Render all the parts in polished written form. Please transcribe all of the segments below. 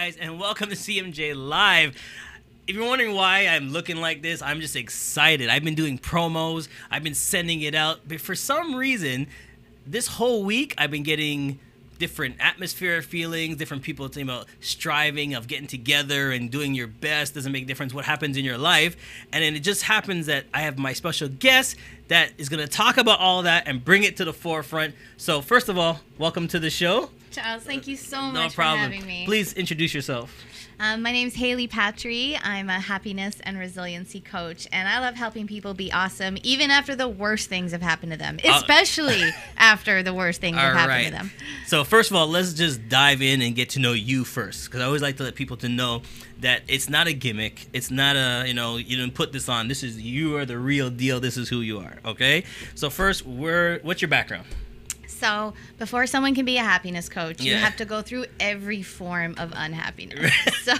guys, and welcome to CMJ Live. If you're wondering why I'm looking like this, I'm just excited. I've been doing promos. I've been sending it out. But for some reason, this whole week, I've been getting different atmosphere feelings, different people talking about striving, of getting together and doing your best. Doesn't make a difference what happens in your life. And then it just happens that I have my special guest that is going to talk about all that and bring it to the forefront. So first of all, welcome to the show. Charles, thank you so much for having me. Please introduce yourself. My name's Hailey Patry. I'm a happiness and resiliency coach, and I love helping people be awesome even after the worst things have happened to them, especially after the worst things have happened to them. So first of all, let's just dive in and get to know you first, because I always like to let people to know that it's not a gimmick. It's not a, you didn't put this on. This is, you are the real deal. This is who you are, okay? So first, what's your background? So before someone can be a happiness coach, you have to go through every form of unhappiness. So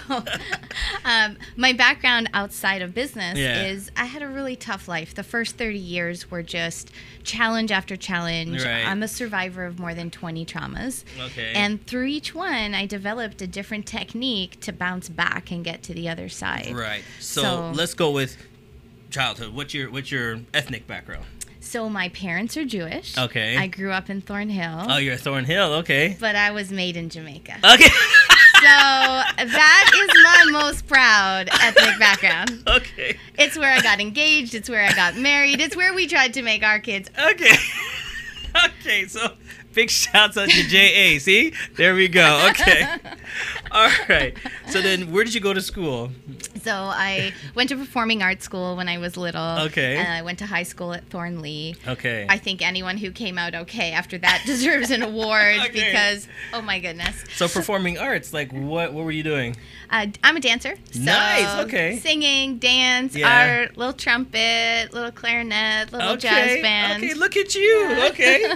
my background outside of business is I had a really tough life. The first 30 years were just challenge after challenge. I'm a survivor of more than 20 traumas. And through each one, I developed a different technique to bounce back and get to the other side. So let's go with childhood. What's your ethnic background? So my parents are Jewish. I grew up in Thornhill. Oh, you're Thornhill, okay. But I was made in Jamaica. Okay. So that is my most proud ethnic background. Okay. It's where I got engaged. It's where I got married. It's where we tried to make our kids. Okay. Okay, so big shouts out to J.A. See? There we go. Okay. All right. So then where did you go to school? So I went to performing arts school when I was little. Okay. And I went to high school at Thornley. Okay. I think anyone who came out okay after that deserves an award because, oh my goodness. So performing arts, like what were you doing? I'm a dancer. So nice, okay. Singing, dance, art, little trumpet, little clarinet, little jazz band. Okay, look at you. Okay.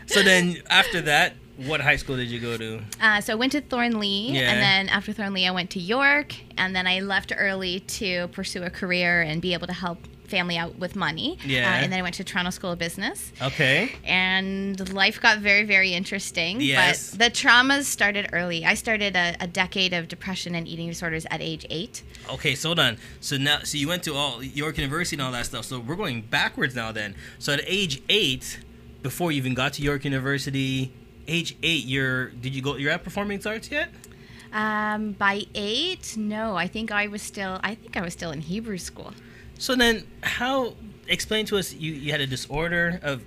So then after that, what high school did you go to? So I went to Thornley, and then after Thornley, I went to York, and then I left early to pursue a career and be able to help family out with money. And then I went to Toronto School of Business. Okay. And life got very, very interesting. Yes. But the traumas started early. I started a decade of depression and eating disorders at age 8. Okay, so hold on. So you went to York University and all that stuff. So we're going backwards now then. So at age 8, before you even got to York University, age 8, you're at performing arts yet? By 8, no. I think I was still in Hebrew school. So then, explain to us, you had a disorder of...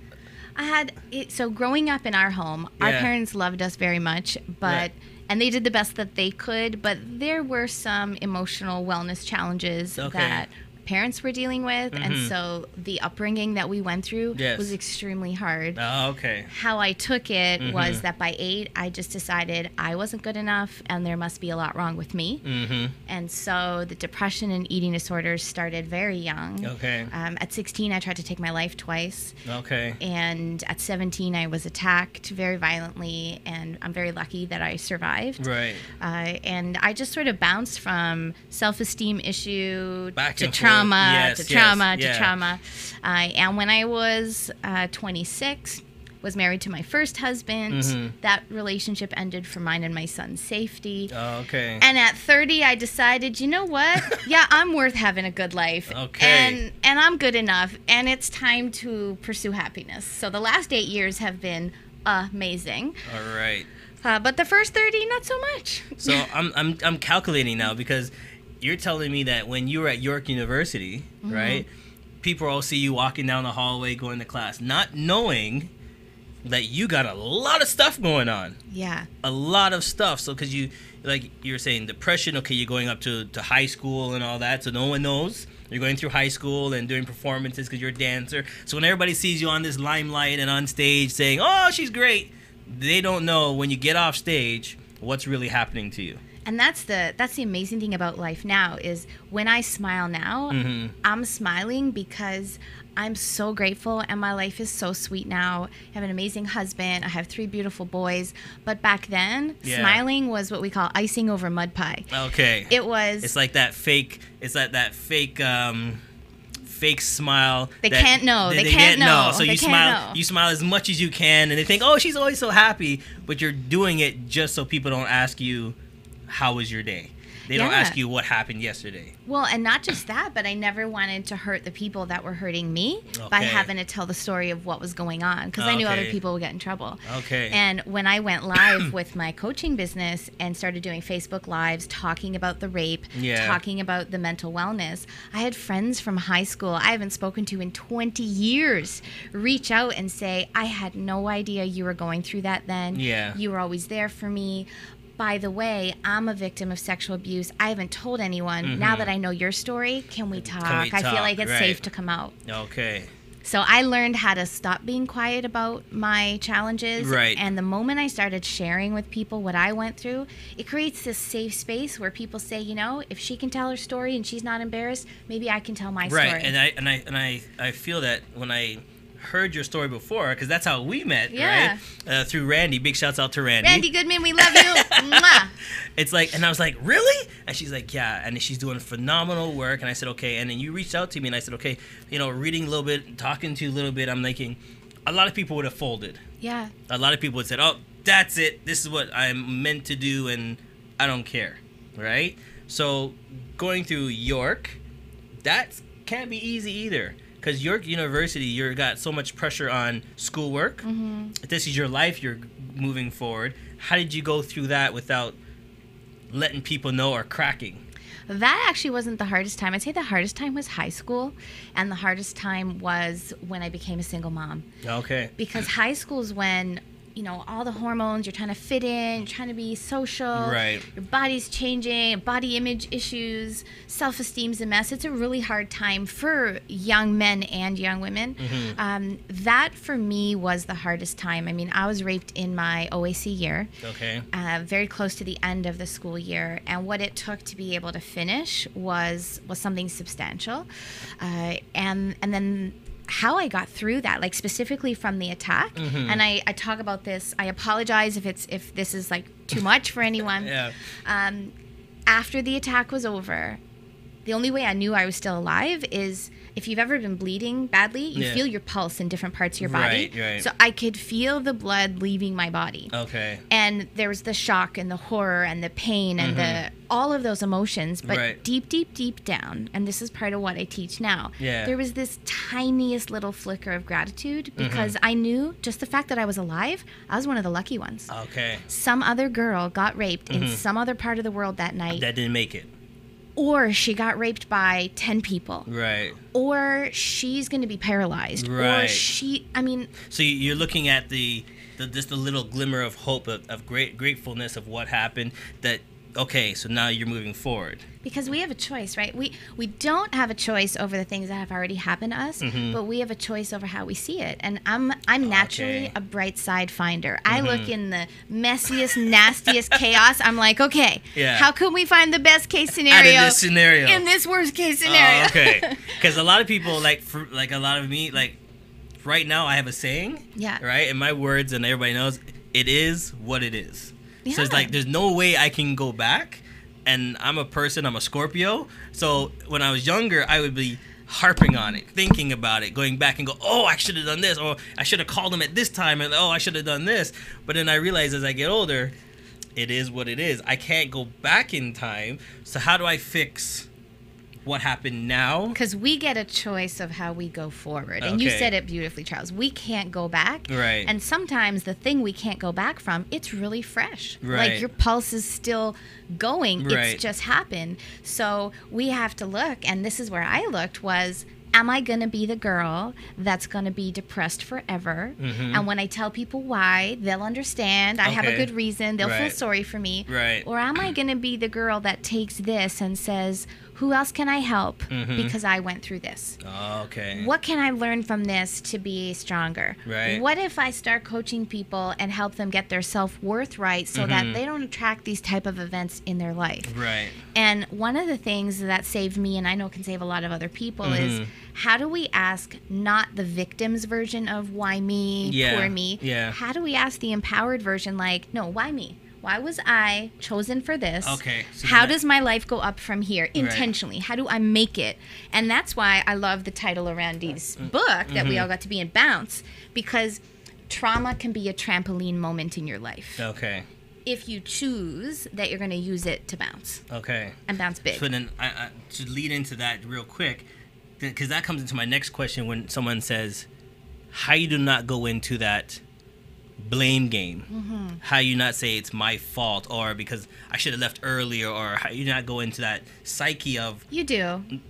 So growing up in our home, our parents loved us very much, but and they did the best that they could, but there were some emotional wellness challenges that parents were dealing with, and so the upbringing that we went through was extremely hard. How I took it was that by 8, I just decided I wasn't good enough and there must be a lot wrong with me. And so the depression and eating disorders started very young. At 16, I tried to take my life twice. And at 17, I was attacked very violently, and I'm very lucky that I survived. And I just sort of bounced from self-esteem issue to trauma. To trauma. And when I was 26, was married to my first husband. That relationship ended for mine and my son's safety. And at 30, I decided, you know what? I'm worth having a good life. And I'm good enough. And it's time to pursue happiness. So the last 8 years have been amazing. All right. But the first 30, not so much. So I'm calculating now, because you're telling me that when you were at York University, right, people all see you walking down the hallway going to class, not knowing that you got a lot of stuff going on. A lot of stuff. So because you're saying depression, okay, you're going up to high school and all that, so no one knows. You're going through high school and doing performances because you're a dancer. So when everybody sees you on this limelight and on stage saying, oh, she's great, they don't know when you get off stage what's really happening to you. And that's the amazing thing about life now is when I smile now, I'm smiling because I'm so grateful and my life is so sweet now. I have an amazing husband. I have 3 beautiful boys. But back then, smiling was what we call icing over mud pie. It's like that fake fake smile. They can't know. They can't know. So you smile as much as you can, and they think, oh, she's always so happy, but you're doing it just so people don't ask you how was your day. They don't ask you what happened yesterday. Well, and not just that, but I never wanted to hurt the people that were hurting me by having to tell the story of what was going on, because I knew other people would get in trouble. Okay. And when I went live with my coaching business and started doing Facebook Lives, talking about the rape, talking about the mental wellness, I had friends from high school I haven't spoken to in 20 years reach out and say, I had no idea you were going through that then. Yeah. You were always there for me. By the way, I'm a victim of sexual abuse. I haven't told anyone. Now that I know your story, can we talk? I feel like it's safe to come out. Okay. So I learned how to stop being quiet about my challenges. Right. And the moment I started sharing with people what I went through, it creates this safe space where people say, you know, if she can tell her story and she's not embarrassed, maybe I can tell my story. Right. And I feel that when I heard your story before, because that's how we met, right? Through Randy. Big shouts out to Randy. Randy Goodman, we love you. Mwah. It's like, and I was like, really? And she's like, yeah. And she's doing phenomenal work. And I said, okay. And then you reached out to me, and I said, okay, you know, reading a little bit, talking to you a little bit, I'm thinking, a lot of people would have folded. Yeah. A lot of people would have said, oh, that's it. This is what I'm meant to do, and I don't care, right? So going through York, that can't be easy either. Because York University, you got so much pressure on schoolwork. This is your life, you're moving forward. How did you go through that without letting people know or cracking? That actually wasn't the hardest time. I'd say the hardest time was high school, and the hardest time was when I became a single mom. Okay. Because high school is when, you know, all the hormones, you're trying to fit in, you're trying to be social. Right. Your body's changing, body image issues, self-esteem's a mess. It's a really hard time for young men and young women. That, for me, was the hardest time. I mean, I was raped in my OAC year. Okay. Very close to the end of the school year. And what it took to be able to finish was something substantial. And then how I got through that, like specifically from the attack, and I talk about this. I apologize if this is like too much for anyone. After the attack was over, the only way I knew I was still alive is if you've ever been bleeding badly, you feel your pulse in different parts of your body. Right. So I could feel the blood leaving my body. Okay. And there was the shock and the horror and the pain and all of those emotions. But deep down, and this is part of what I teach now, there was this tiniest little flicker of gratitude because I knew just the fact that I was alive, I was one of the lucky ones. Okay. Some other girl got raped in some other part of the world that night. That didn't make it. Or she got raped by 10 people. Right. Or she's going to be paralyzed. Right. Or So you're looking at just the little glimmer of hope, of gratefulness of what happened, that, okay, so now you're moving forward. Because we have a choice, right? We don't have a choice over the things that have already happened to us, but we have a choice over how we see it. And I'm naturally a bright side finder. I look in the messiest, nastiest chaos. I'm like, okay, how can we find the best case scenario? Out of this scenario. In this worst case scenario. Okay. Because a lot of people, like a lot of me, like right now I have a saying, right? And my words, and everybody knows, it is what it is. Yeah. So it's like there's no way I can go back. And I'm a Scorpio. So when I was younger, I would be harping on it, thinking about it, going back and go, oh, I should have done this, or I should have called him at this time, and oh, I should have done this. But then I realized as I get older, it is what it is. I can't go back in time. So how do I fix what happened now? Because we get a choice of how we go forward. And you said it beautifully, Charles. We can't go back. Right. And sometimes the thing we can't go back from, it's really fresh. Right. Like your pulse is still going. Right. It's just happened. So we have to look, and this is where I looked, was, am I going to be the girl that's going to be depressed forever? And when I tell people why, they'll understand. I have a good reason. They'll feel sorry for me. Right. Or am I going to be the girl that takes this and says, who else can I help because I went through this? Okay. What can I learn from this to be stronger? Right. What if I start coaching people and help them get their self-worth right so that they don't attract these type of events in their life? Right. And one of the things that saved me, and I know can save a lot of other people, is how do we ask not the victim's version of why me, poor me? Yeah. How do we ask the empowered version, like, no, why me? Why was I chosen for this? Okay. So how does my life go up from here intentionally? How do I make it? And that's why I love the title of Randy's book that we all got to be in, Bounce, because trauma can be a trampoline moment in your life. Okay. if you choose that you're going to use it to bounce. Okay. And bounce big. So then I should lead into that real quick, because that comes into my next question when someone says, how you do not go into that blame game, how you not say it's my fault or because I should have left earlier, or how you not go into that psyche of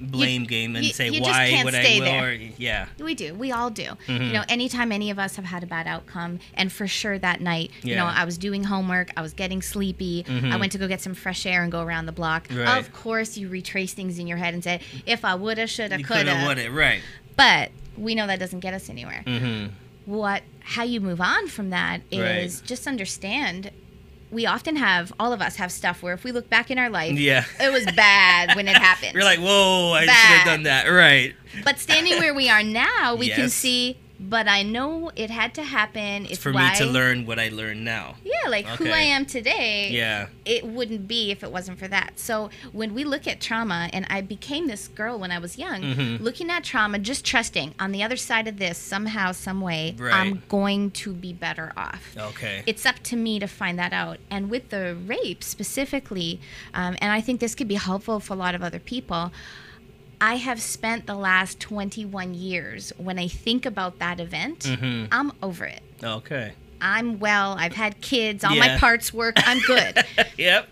blame game and say why would I will, or we do, we all do. You know, anytime any of us have had a bad outcome, and for sure that night, you know, I was doing homework, I was getting sleepy, I went to go get some fresh air and go around the block, of course you retrace things in your head and say, if I woulda, shoulda, coulda, right, but we know that doesn't get us anywhere. How you move on from that is just understand, we often have, all of us have stuff where if we look back in our life, it was bad when it happened. You're like, whoa, I should have done that, right. But standing where we are now, we can see, but I know it had to happen. It's for me to learn what I learned now. Yeah, like who I am today, it wouldn't be if it wasn't for that. So when we look at trauma, and I became this girl when I was young, looking at trauma, just trusting on the other side of this, somehow, some way, I'm going to be better off. Okay. It's up to me to find that out. And with the rape specifically, and I think this could be helpful for a lot of other people, I have spent the last 21 years, when I think about that event, I'm over it. Okay. I'm well. I've had kids. All my parts work. I'm good. Yep.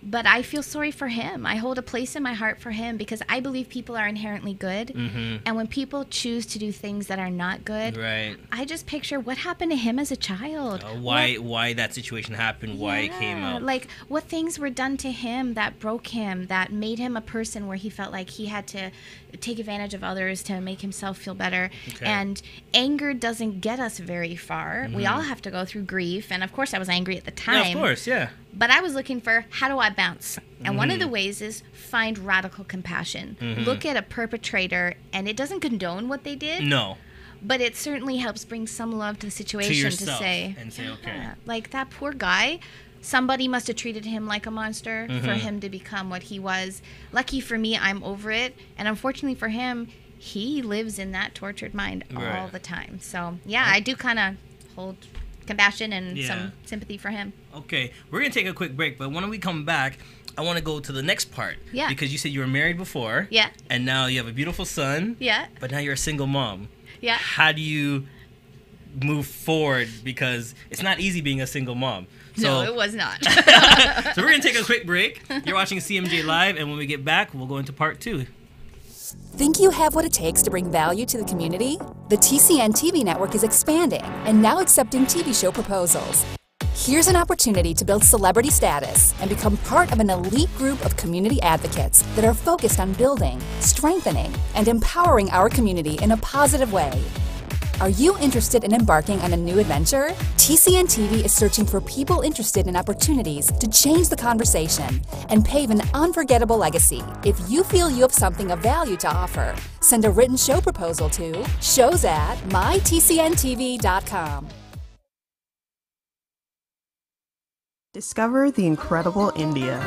But I feel sorry for him. I hold a place in my heart for him because I believe people are inherently good. And when people choose to do things that are not good, I just picture what happened to him as a child. Why that situation happened, why it came out. Like what things were done to him that broke him, that made him a person where he felt like he had to take advantage of others to make himself feel better. And anger doesn't get us very far. We all have to go through grief. And of course I was angry at the time. Yeah, of course, yeah. But I was looking for, how do I bounce? And one of the ways is find radical compassion. Look at a perpetrator, and it doesn't condone what they did. No. But it certainly helps bring some love to the situation to say, okay, like that poor guy, somebody must have treated him like a monster for him to become what he was. Lucky for me, I'm over it. And unfortunately for him, he lives in that tortured mind all the time. So, yeah, I do kind of hold compassion and some sympathy for him. Okay, we're going to take a quick break, but when we come back, I want to go to the next part. Yeah. Because you said you were married before. Yeah. And now you have a beautiful son. Yeah. But now you're a single mom. Yeah. How do you move forward? Because it's not easy being a single mom. So, no, it was not. So we're going to take a quick break. You're watching CMJ Live, and when we get back, we'll go into part 2. Think you have what it takes to bring value to the community? The TCN TV network is expanding and now accepting TV show proposals. Here's an opportunity to build celebrity status and become part of an elite group of community advocates that are focused on building, strengthening, and empowering our community in a positive way. Are you interested in embarking on a new adventure? TCN TV is searching for people interested in opportunities to change the conversation and pave an unforgettable legacy. If you feel you have something of value to offer, send a written show proposal to shows@mytcntv.com. Discover the incredible India.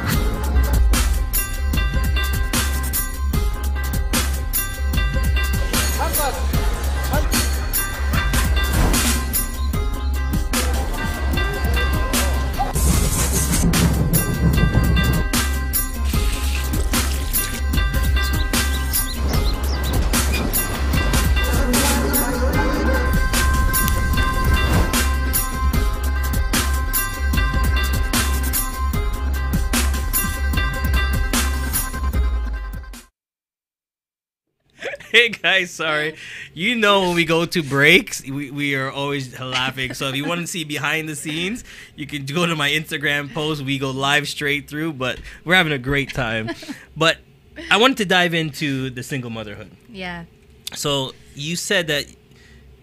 Hey guys, sorry. You know when we go to breaks, we are always laughing. So if you want to see behind the scenes, you can go to my Instagram post. We go live straight through, but we're having a great time. But I wanted to dive into the single motherhood. Yeah. So you said that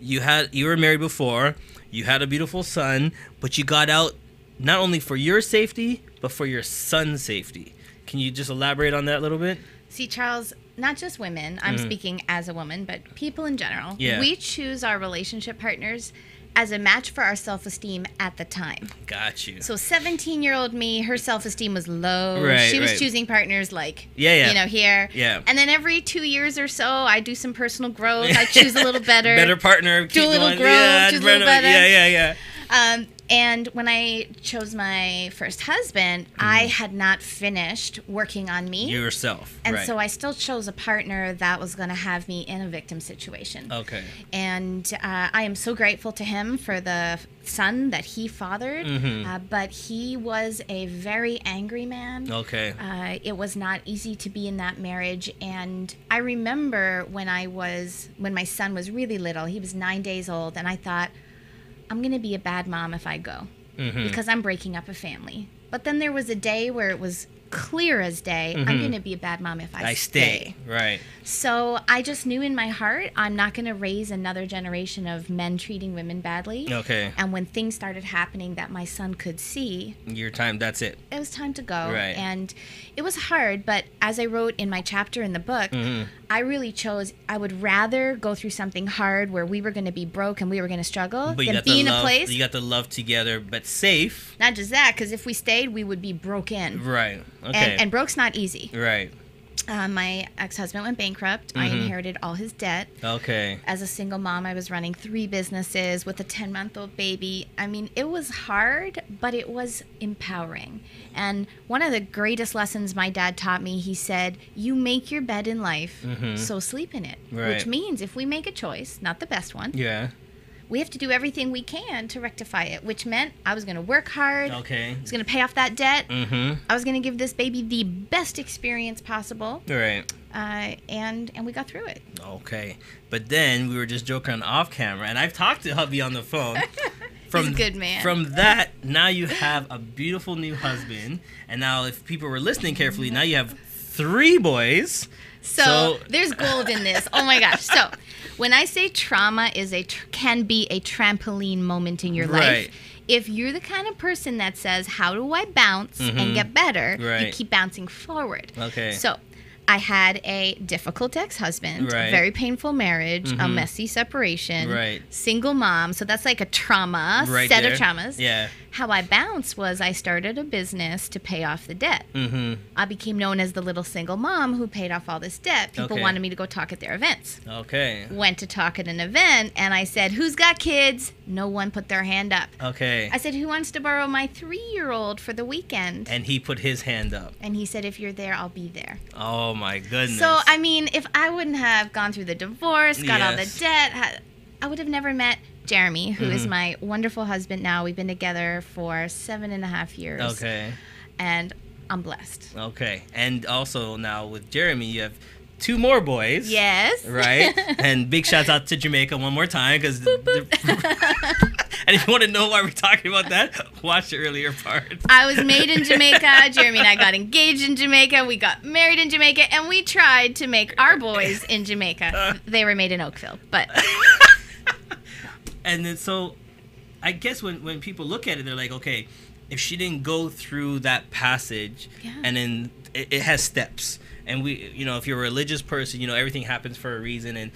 you were married before, you had a beautiful son, but you got out not only for your safety, but for your son's safety. Can you just elaborate on that a little bit? See, Charles, not just women, I'm speaking as a woman, but people in general, we choose our relationship partners as a match for our self-esteem at the time. Got you. So 17-year-old me, her self-esteem was low. Right, she was choosing partners like, here. Yeah. And then every 2 years or so, I do some personal growth. I choose a little better. Better partner. Do a little growth, choose a little better. Yeah. And when I chose my first husband, I had not finished working on me. Yourself. And right. so I still chose a partner that was going to have me in a victim situation. Okay. And I am so grateful to him for the son that he fathered. But he was a very angry man. Okay. It was not easy to be in that marriage. And I remember when my son was really little, he was 9 days old, and I thought, I'm going to be a bad mom if I go because I'm breaking up a family. But then there was a day where it was clear as day, I'm going to be a bad mom if I stay. Right. So I just knew in my heart, I'm not going to raise another generation of men treating women badly. Okay. And when things started happening that my son could see, Your time, that's it. it was time to go. Right. And it was hard, but as I wrote in my chapter in the book, I really chose, I would rather go through something hard where we were going to be broke and we were going to struggle But than be in a place. You got the love together, but safe. Not just that, because if we stayed, we would be broken. Right. Okay. And broke's not easy. Right. My ex-husband went bankrupt. I inherited all his debt. Okay. As a single mom, I was running 3 businesses with a 10-month-old baby. I mean, it was hard, but it was empowering. And one of the greatest lessons my dad taught me, he said, you make your bed in life, so sleep in it. Right. Which means if we make a choice, not the best one, Yeah. we have to do everything we can to rectify it, which meant I was going to work hard. Okay. I was going to pay off that debt. I was going to give this baby the best experience possible. Right. And we got through it. Okay. But then we were just joking off camera, and I've talked to hubby on the phone. He's a good man. From that, now you have a beautiful new husband, and now if people were listening carefully, now you have 3 boys. So there's gold in this. Oh my gosh. So when I say trauma can be a trampoline moment in your life, if you're the kind of person that says, how do I bounce and get better, you keep bouncing forward. Okay. So I had a difficult ex-husband, a very painful marriage, a messy separation, single mom. So that's like a trauma, set of traumas. Yeah. How I bounced was I started a business to pay off the debt. I became known as the little single mom who paid off all this debt. People wanted me to go talk at their events. Okay. Went to talk at an event, and I said, who's got kids? No one put their hand up. Okay. I said, who wants to borrow my 3-year-old for the weekend? And he put his hand up. And he said, if you're there, I'll be there. Oh, my goodness. So, I mean, if I wouldn't have gone through the divorce, got all the debt, I would have never met Jeremy, who is my wonderful husband now. We've been together for 7.5 years. Okay. And I'm blessed. Okay. And also now with Jeremy, you have 2 more boys. Yes. Right? And big shouts out to Jamaica one more time. And if you want to know why we're talking about that, watch the earlier part. I was made in Jamaica. Jeremy and I got engaged in Jamaica. We got married in Jamaica. And we tried to make our boys in Jamaica. They were made in Oakville. But... And then so I guess when people look at it, they're like, okay, if she didn't go through that passage and then it has steps. And we, if you're a religious person, everything happens for a reason, and,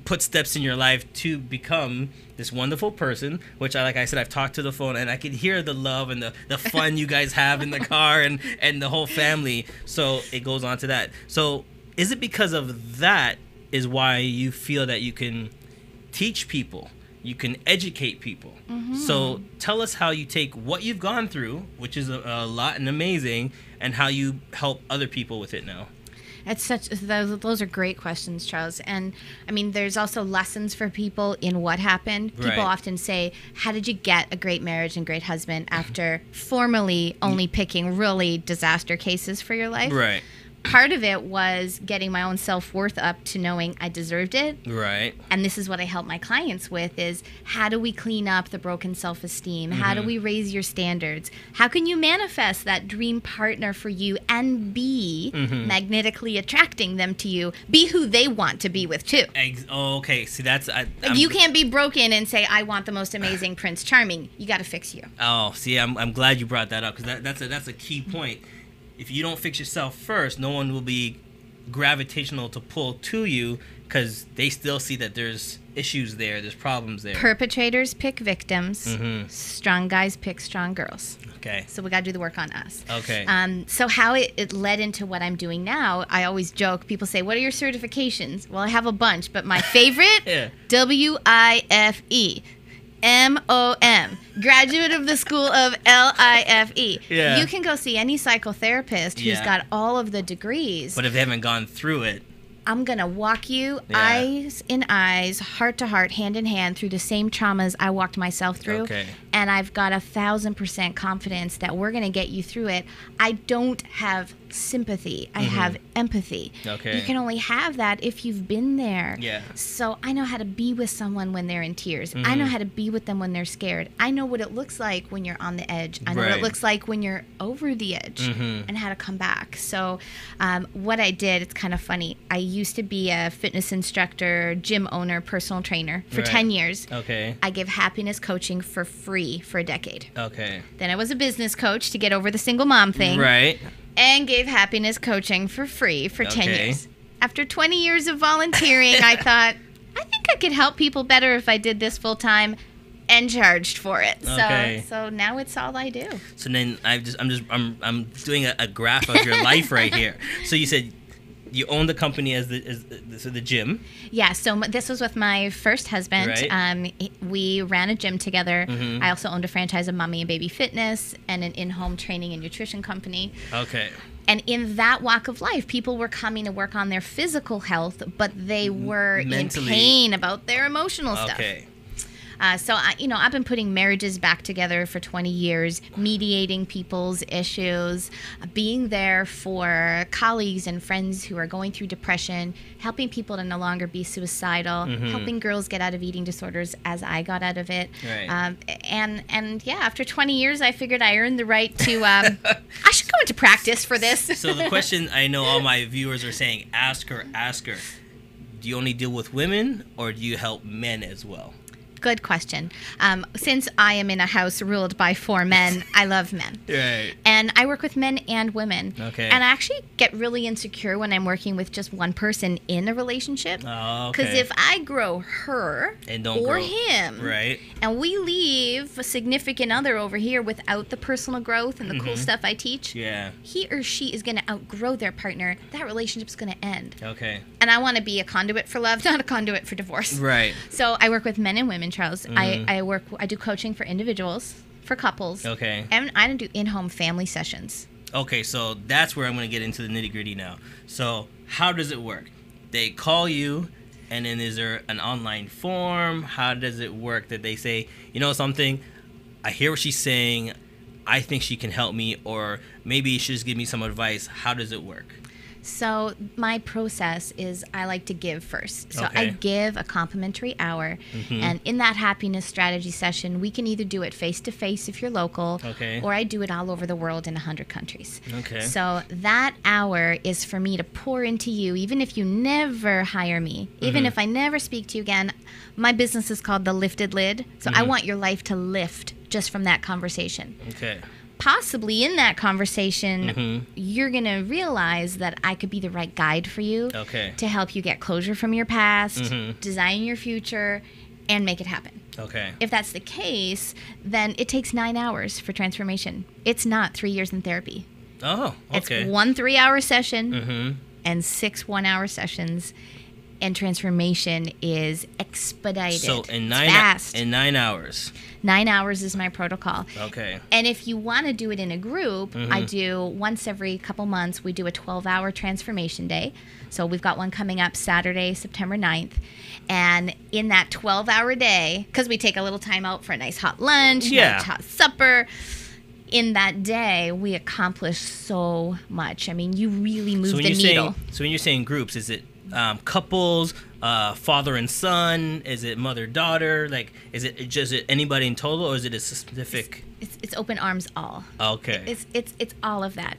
put steps in your life to become this wonderful person, which like I said, I've talked to the phone and I can hear the love and the fun you guys have in the car and the whole family. So it goes on to that. So is it because of that is why you feel that you can teach people, you can educate people? So tell us how you take what you've gone through, which is a lot and amazing, and how you help other people with it now. Those are great questions, Charles. And I mean, there's also lessons for people in what happened. People often say, how did you get a great marriage and great husband after formally only picking really disaster cases for your life? Right. Part of it was getting my own self-worth up to knowing I deserved it. Right. And this is what I help my clients with is how do we clean up the broken self-esteem? How do we raise your standards? How can you manifest that dream partner for you and be magnetically attracting them to you? Be who they want to be with too. Okay. See, that's... you can't be broken and say, I want the most amazing Prince Charming. You got to fix you. Oh, see, I'm glad you brought that up because that's a key point. If you don't fix yourself first, no one will be gravitational to pull to you because they still see that there's issues there's problems there. Perpetrators pick victims. Strong guys pick strong girls. Okay. So we got to do the work on us. Okay. So how it led into what I'm doing now, I always joke. People say, what are your certifications? Well, I have a bunch, but my favorite, WIFE. MOM, graduate of the School of LIFE. Yeah. You can go see any psychotherapist who's got all of the degrees. But if they haven't gone through it, I'm going to walk you eyes in eyes, heart to heart, hand in hand through the same traumas I walked myself through. Okay. And I've got 1,000% confidence that we're going to get you through it. I don't have sympathy. I have empathy. Okay. You can only have that if you've been there. Yeah. So I know how to be with someone when they're in tears. I know how to be with them when they're scared. I know what it looks like when you're on the edge. I know what it looks like when you're over the edge and how to come back. So what I did, it's kind of funny. I used to be a fitness instructor, gym owner, personal trainer for 10 years. Okay. I give happiness coaching for free for a decade. Okay. Then I was a business coach to get over the single mom thing. Right. And gave happiness coaching for free for 10 years. After 20 years of volunteering, I thought, I think I could help people better if I did this full time and charged for it. Okay. So now it's all I do. So then I'm doing a graph of your life right here. So you said you own the company as the gym. Yeah, so this was with my first husband. Right. We ran a gym together. I also owned a franchise of Mommy and Baby Fitness and an in-home training and nutrition company. Okay. And in that walk of life, people were coming to work on their physical health, but they were mentally in pain about their emotional stuff. Okay. So I've been putting marriages back together for 20 years, mediating people's issues, being there for colleagues and friends who are going through depression, helping people to no longer be suicidal, helping girls get out of eating disorders as I got out of it. Right. After 20 years, I figured I earned the right to, I should go into practice for this. So the question I know all my viewers are saying, ask her. Do you only deal with women or do you help men as well? Good question. Since I am in a house ruled by 4 men, I love men. Right. And I work with men and women. Okay. And I actually get really insecure when I'm working with just one person in a relationship. Oh, okay. Because if I grow her or him, right, and we leave a significant other over here without the personal growth and the cool stuff I teach, he or she is going to outgrow their partner. That relationship's going to end. Okay. And I want to be a conduit for love, not a conduit for divorce. Right. So I work with men and women, Charles. I do coaching for individuals, for couples. Okay. And I do in-home family sessions. Okay, so that's where I'm going to get into the nitty-gritty now. So how does it work? They call you, and then is there an online form? How does it work that they say, you know something, I hear what she's saying, I think she can help me, or maybe she just give me some advice. How does it work? So my process is I like to give first. So I give a complimentary hour. And in that happiness strategy session, we can either do it face-to-face if you're local, or I do it all over the world in 100 countries. Okay. So that hour is for me to pour into you, even if you never hire me, even if I never speak to you again. My business is called The Lifted Lid. So I want your life to lift just from that conversation. Okay. Possibly in that conversation, you're going to realize that I could be the right guide for you to help you get closure from your past, design your future, and make it happen. Okay. If that's the case, then it takes 9 hours for transformation. It's not 3 years in therapy. Oh, okay. It's 1 3-hour session and 6 1-hour sessions. And transformation is expedited. So in 9 hours. 9 hours is my protocol. Okay. And if you want to do it in a group, I do once every couple months, we do a 12-hour transformation day. So we've got one coming up Saturday, September 9th. And in that 12-hour day, because we take a little time out for a nice hot lunch, nice hot supper, in that day, we accomplish so much. I mean, you really move the needle. So when you're saying groups, is it couples, father and son? Is it mother-daughter? Like, is it just anybody in total, or is it a specific? It's open arms all. Okay. It's all of that.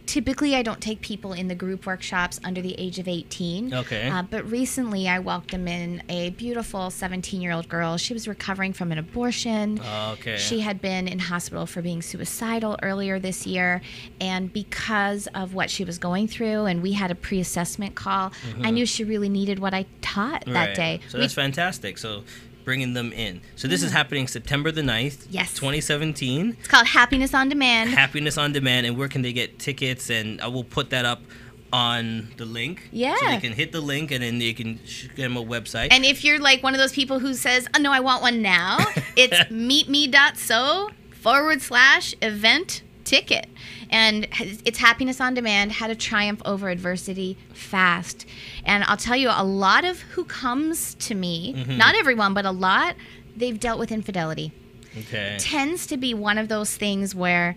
Typically, I don't take people in the group workshops under the age of 18. Okay. But recently, I welcomed in a beautiful 17-year-old girl. She was recovering from an abortion. Okay. She had been in hospital for being suicidal earlier this year. And because of what she was going through, and we had a pre-assessment call, I knew she really needed what I taught that day. So that's fantastic. So bringing them in. So this is happening September the 9th, 2017. It's called Happiness on Demand. Happiness on Demand. And where can they get tickets? And I will put that up on the link. Yeah. So they can hit the link and then they can get them a website. And if you're like one of those people who says, oh, no, I want one now, it's meetme.so/event ticket. And it's happiness on demand, how to triumph over adversity fast. And I'll tell you, a lot of who comes to me, not everyone, but a lot, they've dealt with infidelity. Okay. Tends to be one of those things where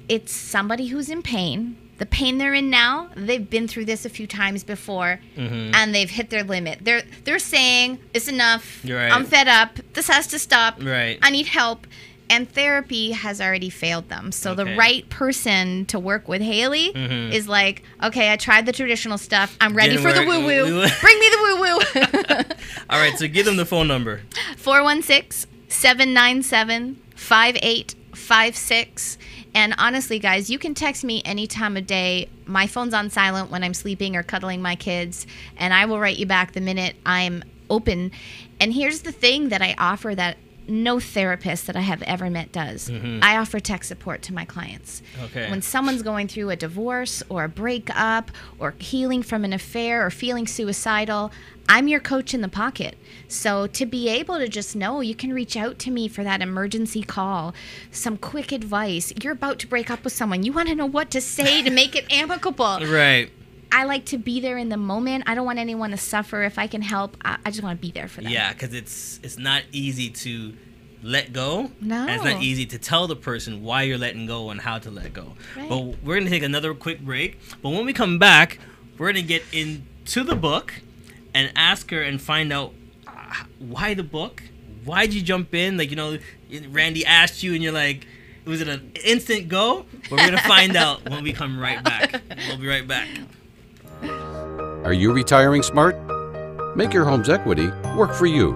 it's somebody who's in pain. The pain they're in now, they've been through this a few times before, and they've hit their limit. They're saying, it's enough. Right. I'm fed up. This has to stop. Right. I need help. And therapy has already failed them. So the right person to work with Hailey is like, okay, I tried the traditional stuff. I'm ready for the woo-woo. Bring me the woo-woo. All right, so give them the phone number. 416-797-5856. And honestly, guys, you can text me any time of day. My phone's on silent when I'm sleeping or cuddling my kids, and I will write you back the minute I'm open. And here's the thing that I offer that no therapist that I have ever met does. I offer tech support to my clients. Okay. When someone's going through a divorce or a breakup or healing from an affair or feeling suicidal, I'm your coach in the pocket. So to be able to just know you can reach out to me for that emergency call, some quick advice. You're about to break up with someone. You want to know what to say to make it amicable. Right. I like to be there in the moment. I don't want anyone to suffer. If I can help, I just want to be there for them. Yeah, because it's not easy to let go. No. And it's not easy to tell the person why you're letting go and how to let go. Right. But we're going to take another quick break. But when we come back, we're going to get into the book and ask her and find out why the book? Why'd you jump in? Like, Randy asked you and you're like, was it an instant go? But we're going to find out when we come right back. We'll be right back. Are you retiring smart? Make your home's equity work for you.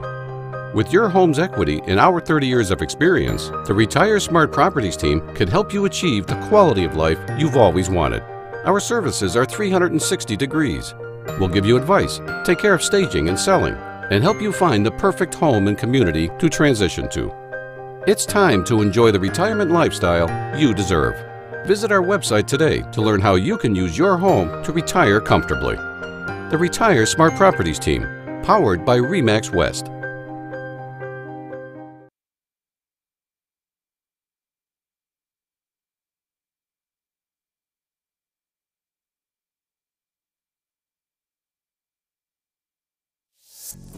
With your home's equity and our 30 years of experience, the Retire Smart Properties team can help you achieve the quality of life you've always wanted. Our services are 360 degrees. We'll give you advice, take care of staging and selling, and help you find the perfect home and community to transition to. It's time to enjoy the retirement lifestyle you deserve. Visit our website today to learn how you can use your home to retire comfortably. The Retire Smart Properties team, powered by RE/MAX West.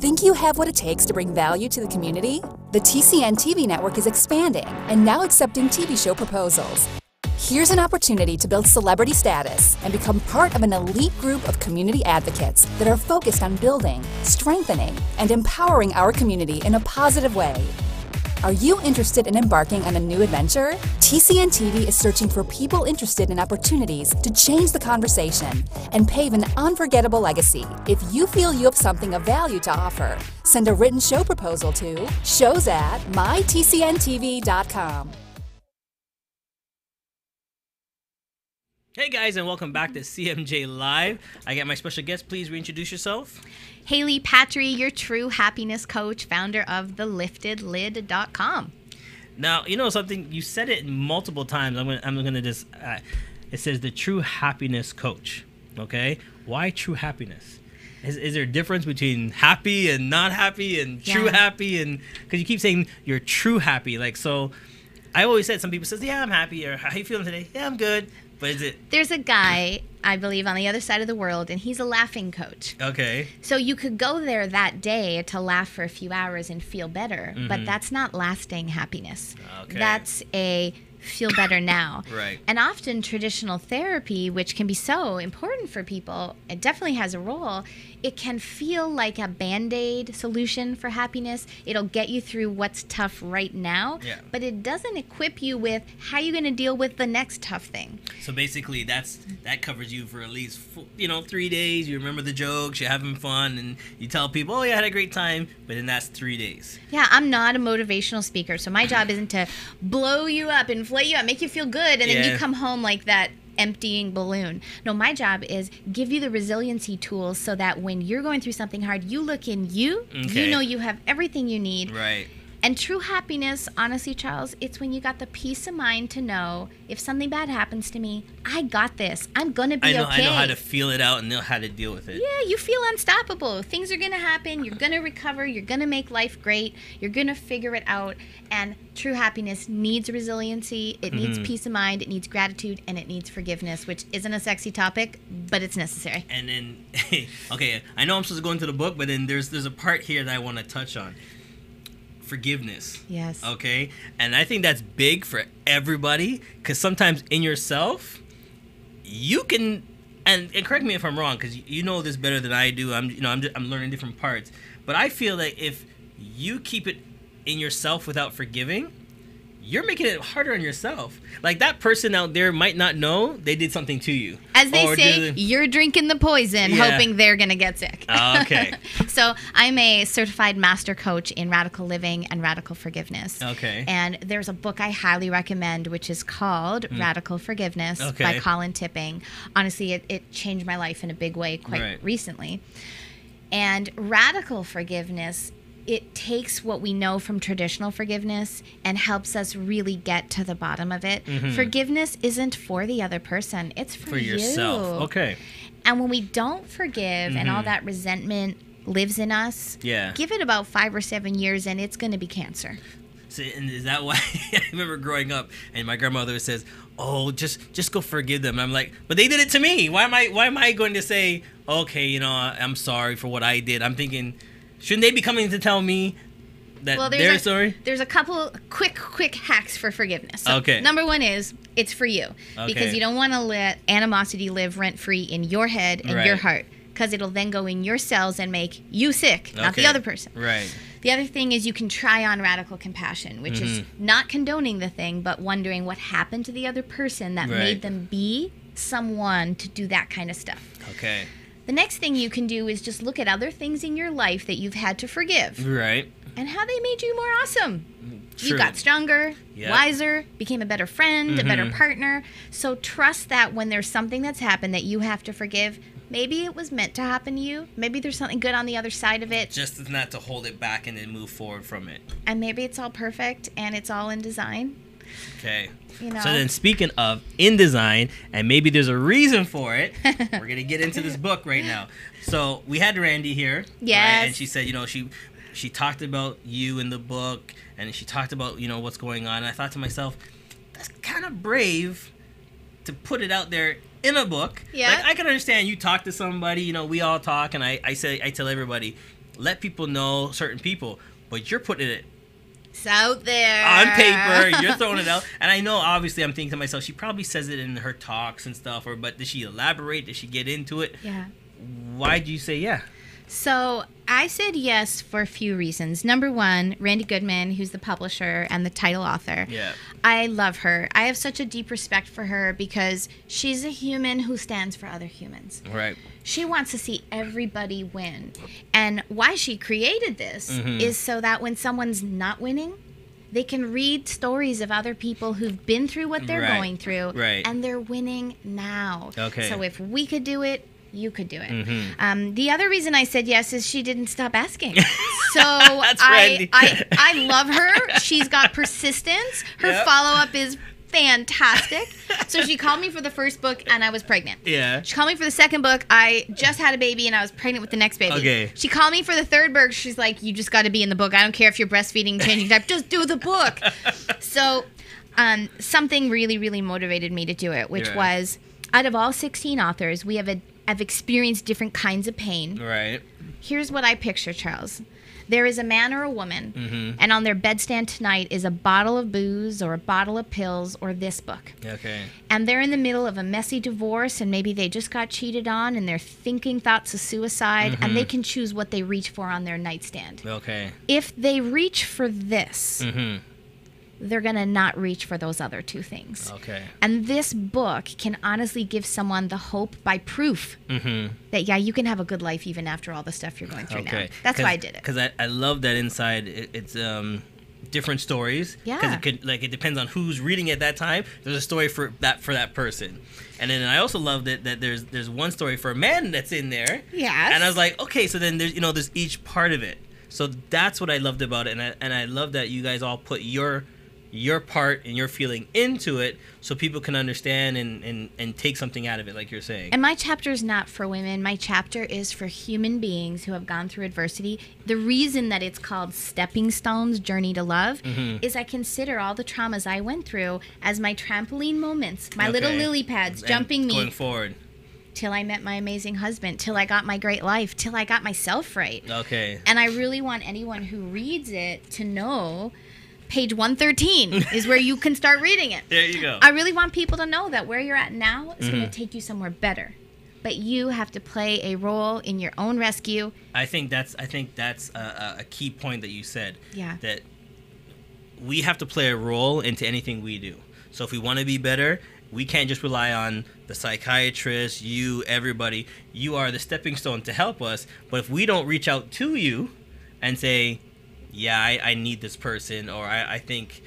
Think you have what it takes to bring value to the community? The TCN TV network is expanding and now accepting TV show proposals. Here's an opportunity to build celebrity status and become part of an elite group of community advocates that are focused on building, strengthening, and empowering our community in a positive way. Are you interested in embarking on a new adventure? TCN TV is searching for people interested in opportunities to change the conversation and pave an unforgettable legacy. If you feel you have something of value to offer, send a written show proposal to shows@mytcntv.com. Hey guys, and welcome back to CMJ Live. I got my special guest. Please reintroduce yourself. Hailey Patry, your true happiness coach, founder of theliftedlid.com. Now, something, you said it multiple times. I'm gonna just, it says the true happiness coach, okay? Why true happiness? Is there a difference between happy and not happy and true happy? And because you keep saying you're true happy. Like, so I always said, some people says, yeah, I'm happy, or how you feeling today? Yeah, I'm good. But is it? There's a guy, I believe, on the other side of the world, and he's a laughing coach. Okay. So you could go there that day to laugh for a few hours and feel better, but that's not lasting happiness. Okay. That's a feel better now. Right. And often traditional therapy, which can be so important for people, it definitely has a role. It can feel like a Band-Aid solution for happiness. It'll get you through what's tough right now, but it doesn't equip you with how you're going to deal with the next tough thing. So basically, that covers you for at least 3 days. You remember the jokes, you're having fun, and you tell people, "Oh yeah, I had a great time," but then that's 3 days. Yeah, I'm not a motivational speaker, so my job isn't to blow you up, inflate you up, make you feel good, and then you come home like that emptying balloon. No, my job is give you the resiliency tools so that when you're going through something hard, you look in you, you know you have everything you need. Right. And true happiness, honestly, Charles, it's when you got the peace of mind to know if something bad happens to me, I got this. I'm going to be okay. I know how to feel it out and know how to deal with it. Yeah, you feel unstoppable. Things are going to happen. You're going to recover. You're going to make life great. You're going to figure it out. And true happiness needs resiliency. It needs peace of mind. It needs gratitude. And it needs forgiveness, which isn't a sexy topic, but it's necessary. And then, okay, I know I'm supposed to go into the book, but then there's a part here that I want to touch on. Forgiveness. Yes. Okay? And I think that's big for everybody, because sometimes in yourself, you can, and correct me if I'm wrong, because you know this better than I do. I'm learning different parts. But I feel like if you keep it in yourself without forgiving, you're making it harder on yourself. Like, that person out there might not know they did something to you. As they say, you're drinking the poison, hoping they're going to get sick. Okay. So I'm a certified master coach in radical living and radical forgiveness. Okay. And there's a book I highly recommend, which is called Radical Forgiveness by Colin Tipping. Honestly, it changed my life in a big way quite recently. And radical forgiveness, it takes what we know from traditional forgiveness and helps us really get to the bottom of it. Forgiveness isn't for the other person. It's for yourself. Okay. And when we don't forgive and all that resentment lives in us, give it about 5 or 7 years and it's going to be cancer. So, and is that why I remember growing up and my grandmother says, "Oh, just go forgive them." And I'm like, "But they did it to me. Why am I going to say, okay, I'm sorry for what I did?" I'm thinking, shouldn't they be coming to tell me that they're sorry? There's a couple quick hacks for forgiveness. So okay. Number one is it's for you. Because you don't want to let animosity live rent-free in your head and your heart. Because it'll then go in your cells and make you sick, not the other person. Right. The other thing is you can try on radical compassion, which is not condoning the thing, but wondering what happened to the other person that made them be someone to do that kind of stuff. Okay. The next thing you can do is just look at other things in your life that you've had to forgive. Right. And how they made you more awesome. True. You got stronger, wiser, became a better friend, a better partner. So trust that when there's something that's happened that you have to forgive, maybe it was meant to happen to you. Maybe there's something good on the other side of it. Just not to hold it back and then move forward from it. And maybe it's all perfect and it's all in design. Okay. So then, speaking of in design, and maybe there's a reason for it, we're going to get into this book right now. So we had Randy here. Yes. Right? And she said, she talked about you in the book, and she talked about, what's going on. And I thought to myself, that's kind of brave to put it out there in a book. Yeah. Like, I can understand you talk to somebody, we all talk, and I tell everybody, let people know certain people, but you're putting it it's out there on paper. You're throwing it out, and I know, obviously, I'm thinking to myself, she probably says it in her talks and stuff, but did she elaborate? Did she get into it? Yeah. Why'd you say yeah? So I said yes for a few reasons. Number one, Randy Goodman, who's the publisher and the title author. Yeah. I love her. I have such a deep respect for her because she's a human who stands for other humans. Right. She wants to see everybody win. And why she created this is so that when someone's not winning, they can read stories of other people who've been through what they're going through, and they're winning now. Okay. So if we could do it, you could do it. The other reason I said yes is she didn't stop asking. So I love her. She's got persistence. Her follow-up is fantastic. So she called me for the first book and I was pregnant. Yeah. She called me for the second book. I just had a baby and I was pregnant with the next baby. Okay. She called me for the third book. She's like, you just got to be in the book. I don't care if you're breastfeeding, changing diapers. Just do the book. So something really, really motivated me to do it, which was out of all 16 authors, we have experienced different kinds of pain. Right. Here's what I picture, Charles. There is a man or a woman, and on their bedstand tonight is a bottle of booze or a bottle of pills or this book. Okay. And they're in the middle of a messy divorce, and maybe they just got cheated on, and they're thinking thoughts of suicide, and they can choose what they reach for on their nightstand. Okay. If they reach for this, they're going to not reach for those other two things. Okay. And this book can honestly give someone the hope by proof that, you can have a good life even after all the stuff you're going through now. That's why I did it. Because I love that inside it's different stories. Yeah. Because it depends on who's reading it at that time. There's a story for that person. And then I also love that there's one story for a man that's in there. Yes. And I was like, okay, so then there's each part of it. So that's what I loved about it, and I love that you guys all put your part and your feeling into it so people can understand and take something out of it, like you're saying. And my chapter is not for women. My chapter is for human beings who have gone through adversity. The reason that it's called Stepping Stones, Journey to Love, is I consider all the traumas I went through as my trampoline moments, my little lily pads, jumping me. Going forward. Till I met my amazing husband, till I got my great life, till I got myself right. Okay. And I really want anyone who reads it to know page 113 is where you can start reading it. There you go. I really want people to know that where you're at now is going to take you somewhere better. But you have to play a role in your own rescue. I think that's a key point that you said. Yeah. That we have to play a role into anything we do. So if we want to be better, we can't just rely on the psychiatrist, you, everybody. You are the stepping stone to help us. But if we don't reach out to you and say, yeah, I need this person, or I think,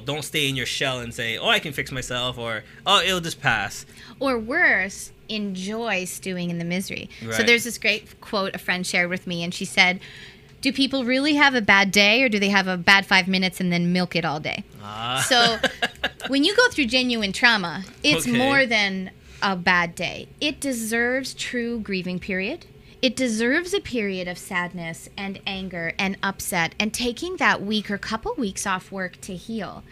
don't stay in your shell and say, oh, I can fix myself, or, oh, it'll just pass. Or worse, enjoy stewing in the misery. Right. So there's this great quote a friend shared with me, and she said, do people really have a bad day, or do they have a bad 5 minutes and then milk it all day? So when you go through genuine trauma, it's more than a bad day. It deserves true grieving period. It deserves a period of sadness and anger and upset and taking that week or couple weeks off work to heal.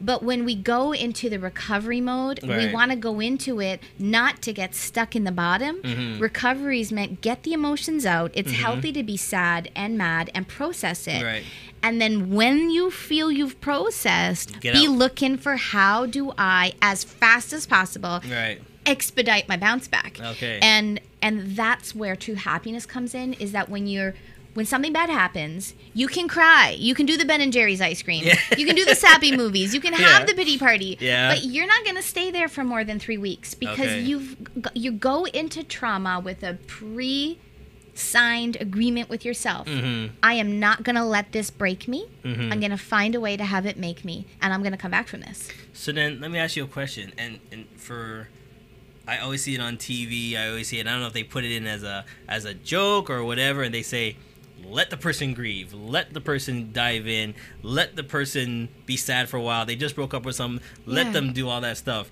But when we go into the recovery mode, we want to go into it not to get stuck in the bottom. Recovery is meant get the emotions out. It's healthy to be sad and mad and process it. Right. And then when you feel you've processed, be looking for how do I, as fast as possible, expedite my bounce back. Okay. And that's where true happiness comes in, is that when something bad happens, you can cry. You can do the Ben & Jerry's ice cream. Yeah. You can do the sappy movies. You can have the pity party. Yeah. But you're not going to stay there for more than 3 weeks because you go into trauma with a pre-signed agreement with yourself. I am not going to let this break me. I'm going to find a way to have it make me, and I'm going to come back from this. So then let me ask you a question. And I always see it on TV. I always see it. I don't know if they put it in as a joke or whatever, and they say, let the person grieve. Let the person dive in. Let the person be sad for a while. They just broke up with someone. Let them do all that stuff.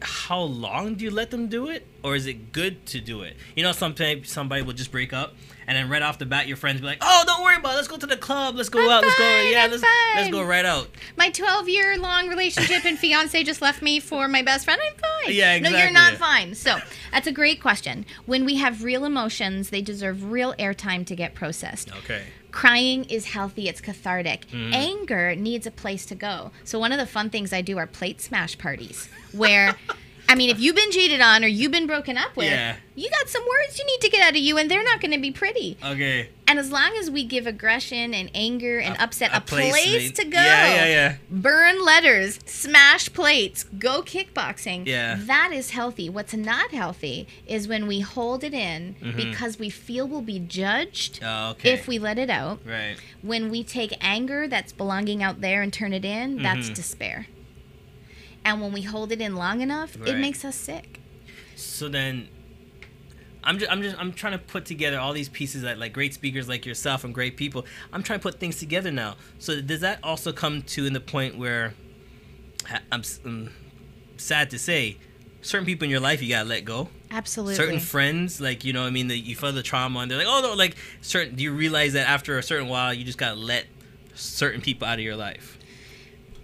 How long do you let them do it? Or is it good to do it? Sometimes somebody will just break up, and then right off the bat, your friends be like, oh, don't worry about it. Let's go to the club. Let's go out. Let's go right out. My 12-year-long relationship and fiance just left me for my best friend. I'm fine. Yeah, exactly. No, you're not fine. So that's a great question. When we have real emotions, they deserve real airtime to get processed. Okay. Crying is healthy. It's cathartic. Anger needs a place to go. So one of the fun things I do are plate smash parties where, if you've been cheated on or you've been broken up with, you got some words you need to get out of you, and they're not going to be pretty. Okay. And as long as we give aggression and anger and upset a place to go, burn letters, smash plates, go kickboxing, that is healthy. What's not healthy is when we hold it in because we feel we'll be judged if we let it out. Right. When we take anger that's belonging out there and turn it in, that's despair. And when we hold it in long enough, it makes us sick. So then, I'm trying to put together all these pieces that, like, great speakers like yourself and great people. I'm trying to put things together now. So does that also come to in the point where I'm sad to say, certain people in your life you gotta let go? Absolutely. Certain friends, like, that you feel the trauma and they're like, oh no, like, do you realize that after a certain while you just gotta let certain people out of your life?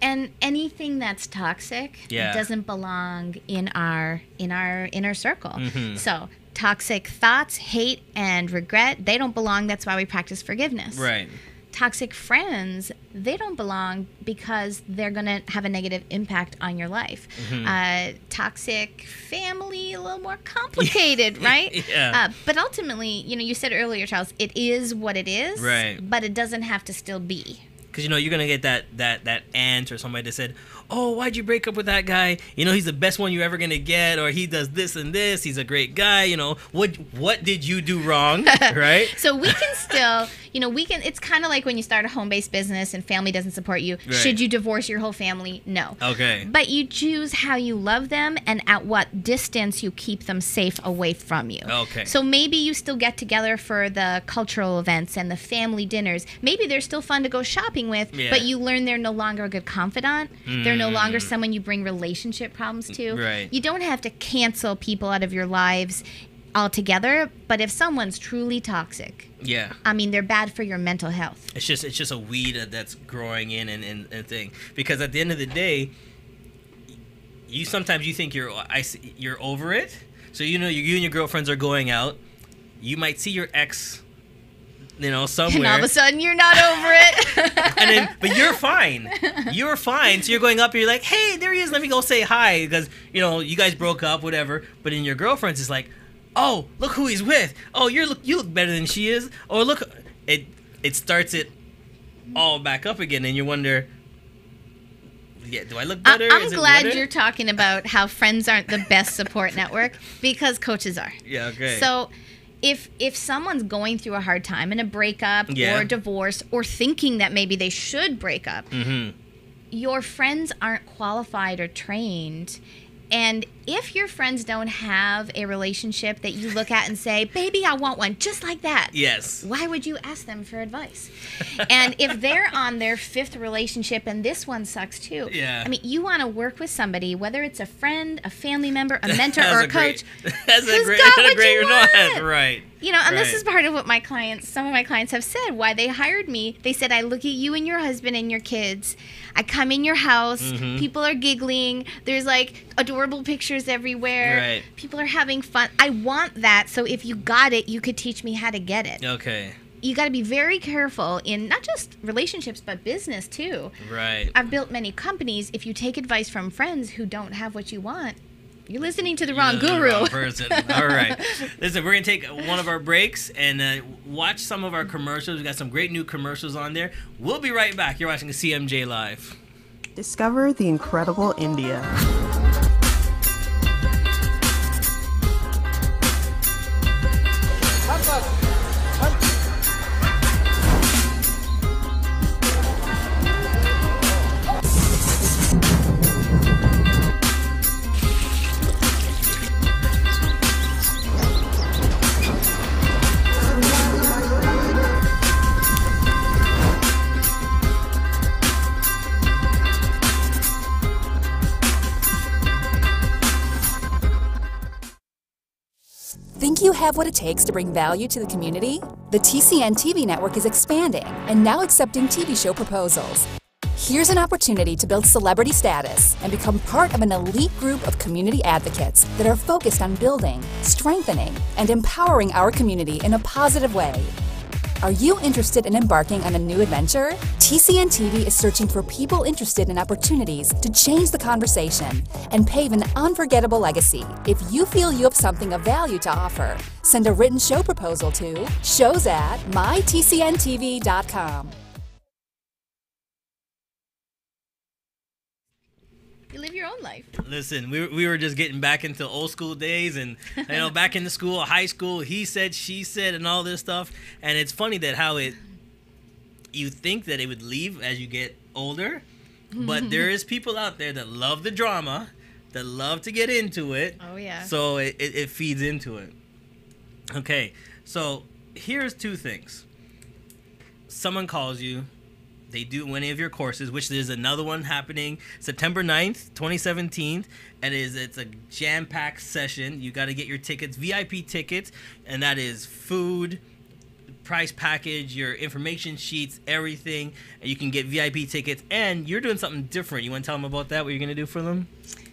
And anything that's toxic doesn't belong in our inner circle. So toxic thoughts, hate, and regret, they don't belong. That's why we practice forgiveness. Right. Toxic friends, they don't belong because they're going to have a negative impact on your life. Toxic family, a little more complicated, right? But ultimately, you said earlier, Charles, it is what it is. Right. But it doesn't have to still be. Because, you're going to get that aunt or somebody that said, oh, why'd you break up with that guy? You know, he's the best one you're ever going to get, or he does this and this. He's a great guy. You know, what did you do wrong, right? So we can still, it's kind of like when you start a home-based business and family doesn't support you. Right. Should you divorce your whole family? No. Okay. But you choose how you love them and at what distance you keep them safe away from you. Okay. So maybe you still get together for the cultural events and the family dinners. Maybe they're still fun to go shopping with, but you learn they're no longer a good confidant. They're no longer someone you bring relationship problems to. Right. You don't have to cancel people out of your lives altogether, but if someone's truly toxic, I mean, they're bad for your mental health. It's just a weed that's growing in and thing. Because at the end of the day, sometimes you think you're over it. So you and your girlfriends are going out. You might see your ex, somewhere. And all of a sudden you're not over it. But you're fine. You're fine. So you're going up and you're like, hey, there he is. Let me go say hi. Because, you guys broke up, whatever. But in your girlfriend's, it's like, oh, look who he's with. Oh, you look better than she is. Or look, it starts it all back up again. And you wonder, do I look better? I'm glad you're talking about how friends aren't the best support network, because coaches are. Yeah, okay. So if someone's going through a hard time in a breakup or a divorce, or thinking that maybe they should break up, your friends aren't qualified or trained. And if your friends don't have a relationship that you look at and say, baby, I want one just like that. Yes. Why would you ask them for advice? And if they're on their 5th relationship and this one sucks too. Yeah. I mean, you want to work with somebody, whether it's a friend, a family member, a mentor, or a coach. That's a great right. And this is part of what some of my clients have said, why they hired me. They said, I look at you and your husband and your kids. I come in your house. People are giggling. There's like adorable pictures everywhere. Right. People are having fun. I want that. So if you got it, you could teach me how to get it. Okay. You got to be very careful in not just relationships, but business too. Right. I've built many companies. If you take advice from friends who don't have what you want, you're listening to the wrong guru. The wrong person. All right. Listen, we're going to take one of our breaks and watch some of our commercials. We got some great new commercials on there. We'll be right back. You're watching CMJ Live. Discover the incredible India. Think you have what it takes to bring value to the community? The TCN TV Network is expanding and now accepting TV show proposals. Here's an opportunity to build celebrity status and become part of an elite group of community advocates that are focused on building, strengthening, and empowering our community in a positive way. Are you interested in embarking on a new adventure? TCN TV is searching for people interested in opportunities to change the conversation and pave an unforgettable legacy. If you feel you have something of value to offer, send a written show proposal to shows@mytcntv.com. You live your own life. Listen, we were just getting back into old school days, and back into school, high school, he said, she said, and all this stuff. And it's funny that you think that it would leave as you get older, but there is people out there that love the drama, that love to get into it. Oh yeah. So it feeds into it. Okay, so here's 2 things. Someone calls you. They do any of your courses, which there's another one happening September 9th, 2017. It's a jam-packed session. You got to get your tickets, VIP tickets, and that is food, price package, your information sheets, everything. And you can get VIP tickets, and you're doing something different. You want to tell them about that, what you're going to do for them?